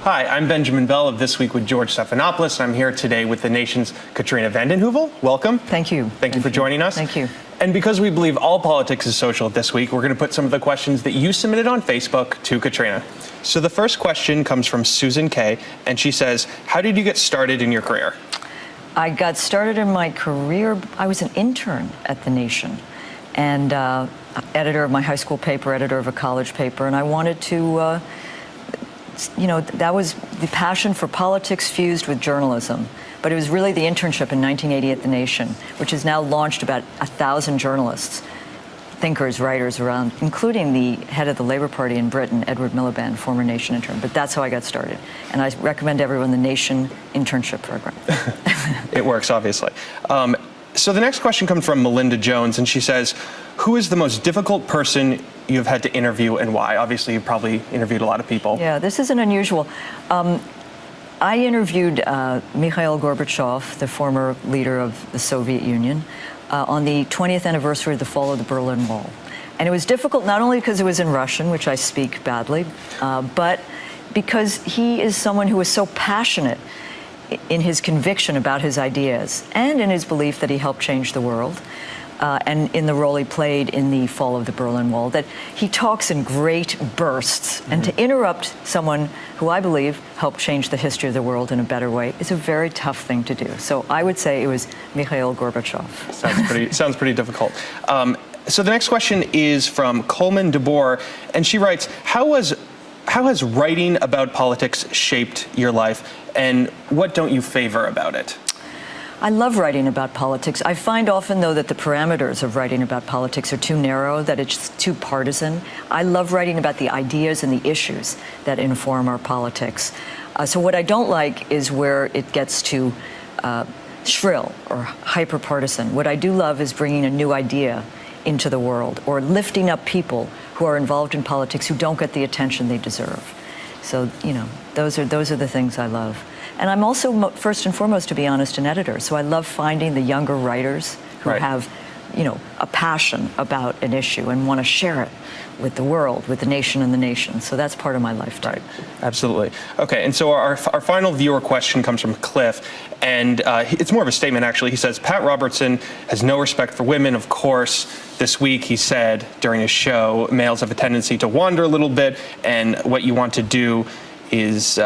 Hi, I'm Benjamin Bell of This Week with George Stephanopoulos, and I'm here today with the nation's Katrina vanden Heuvel. Welcome. Thank you. Thank you for joining us. Thank you. And because we believe all politics is social this week, we're going to put some of the questions that you submitted on Facebook to Katrina. So the first question comes from Susan K., and she says, how did you get started in your career? I got started in my career, I was an intern at The Nation, and editor of my high school paper, editor of a college paper, and I wanted to that was the passion for politics fused with journalism. But it was really the internship in 1980 at The Nation, which has now launched about 1,000 journalists, thinkers, writers around, including the head of the Labour Party in Britain, Edward Miliband, former Nation intern. But that's how I got started. And I recommend everyone the Nation internship program. It works, obviously. So the next question comes from Melinda Jones, and she says, who is the most difficult person you've had to interview and why? Obviously, you've probably interviewed a lot of people. Yeah, this isn't unusual. I interviewed Mikhail Gorbachev, the former leader of the Soviet Union, on the 20th anniversary of the fall of the Berlin Wall. And it was difficult not only because it was in Russian, which I speak badly, but because he is someone who is so passionate in his conviction about his ideas and in his belief that he helped change the world, and in the role he played in the fall of the Berlin Wall, that he talks in great bursts. And to interrupt someone who I believe helped change the history of the world in a better way is a very tough thing to do. So I would say it was Mikhail Gorbachev. Sounds pretty difficult. So the next question is from Coleman DeBoer, and she writes, how has writing about politics shaped your life, and what don't you favor about it? I love writing about politics. I find often, though, that the parameters of writing about politics are too narrow, that it's too partisan. I love writing about the ideas and the issues that inform our politics. So what I don't like is where it gets too shrill or hyper-partisan. What I do love is bringing a new idea into the world, or lifting up people who are involved in politics who don't get the attention they deserve. So, those are the things I love. And I'm also, first and foremost, to be honest, an editor. So I love finding the younger writers who have, a passion about an issue and want to share it with the world, with the nation and the nation. So that's part of my life, too. Right. Absolutely. Okay, and so our final viewer question comes from Cliff, and it's more of a statement, actually. He says, Pat Robertson has no respect for women, of course. This week, he said during his show, males have a tendency to wander a little bit, and what you want to do is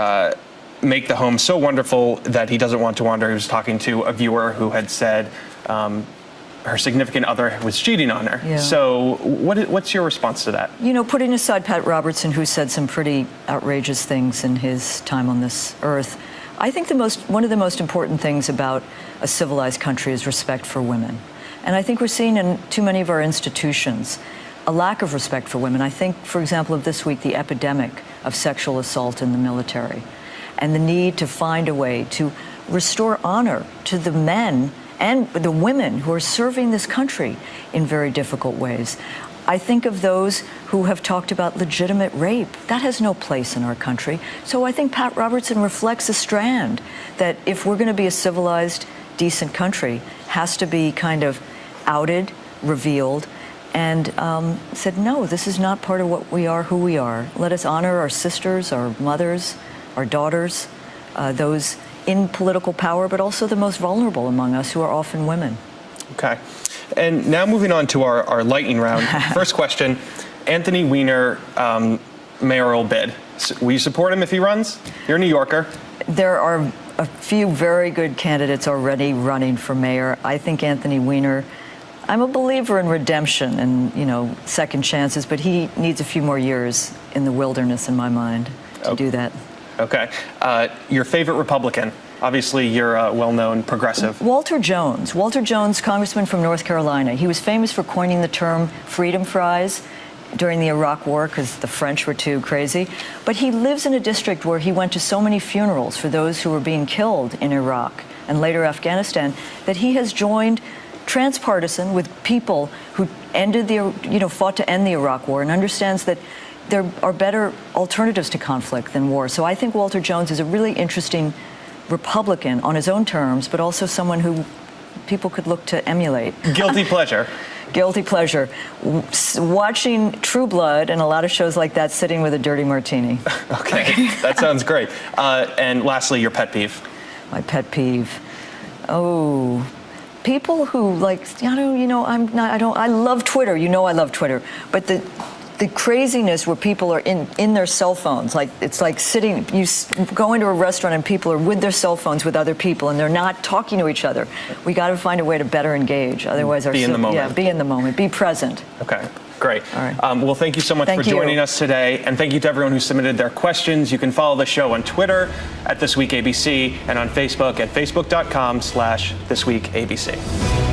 make the home so wonderful that he doesn't want to wander. He was talking to a viewer who had said her significant other was cheating on her. Yeah. So what's your response to that? Putting aside Pat Robertson, who said some pretty outrageous things in his time on this earth, I think one of the most important things about a civilized country is respect for women. And I think we're seeing in too many of our institutions a lack of respect for women. I think, for example, of this week, the epidemic of sexual assault in the military, and the need to find a way to restore honor to the men and the women who are serving this country in very difficult ways. I think of those who have talked about legitimate rape. That has no place in our country. So I think Pat Robertson reflects a strand that, if we're going to be a civilized, decent country, has to be kind of outed, revealed, and said, no, this is not part of what we are, who we are. Let us honor our sisters, our mothers, our daughters, those in political power, but also the most vulnerable among us, who are often women. Okay. And now moving on to our lightning round. First question, Anthony Weiner, mayoral bid. Will you support him if he runs? You're a New Yorker. There are a few very good candidates already running for mayor. I think Anthony Weiner, I'm a believer in redemption and, second chances, but he needs a few more years in the wilderness, in my mind, to do that. Okay. Your favorite Republican? Obviously, you're a well-known progressive. Walter Jones. Walter Jones, congressman from North Carolina. He was famous for coining the term freedom fries during the Iraq War because the French were too crazy. But he lives in a district where he went to so many funerals for those who were being killed in Iraq and later Afghanistan that he has joined transpartisan with people who fought to end the Iraq War, and understands that there are better alternatives to conflict than war. So I think Walter Jones is a really interesting Republican on his own terms, but also someone who people could look to emulate. Guilty pleasure. Guilty pleasure. Watching True Blood and a lot of shows like that, sitting with a dirty martini. Okay, that sounds great. And lastly, your pet peeve. My pet peeve. Oh, people who I love Twitter. You know I love Twitter. But the craziness where people are in their cell phones, it's like sitting, go into a restaurant and people are with their cell phones with other people and they're not talking to each other. We got to find a way to better engage. Otherwise, be in the moment. Yeah, be in the moment. Be present. Okay. Great. All right. Well, thank you so much for joining us today. And thank you to everyone who submitted their questions. You can follow the show on Twitter @ThisWeekABC and on Facebook at facebook.com/ThisWeekABC.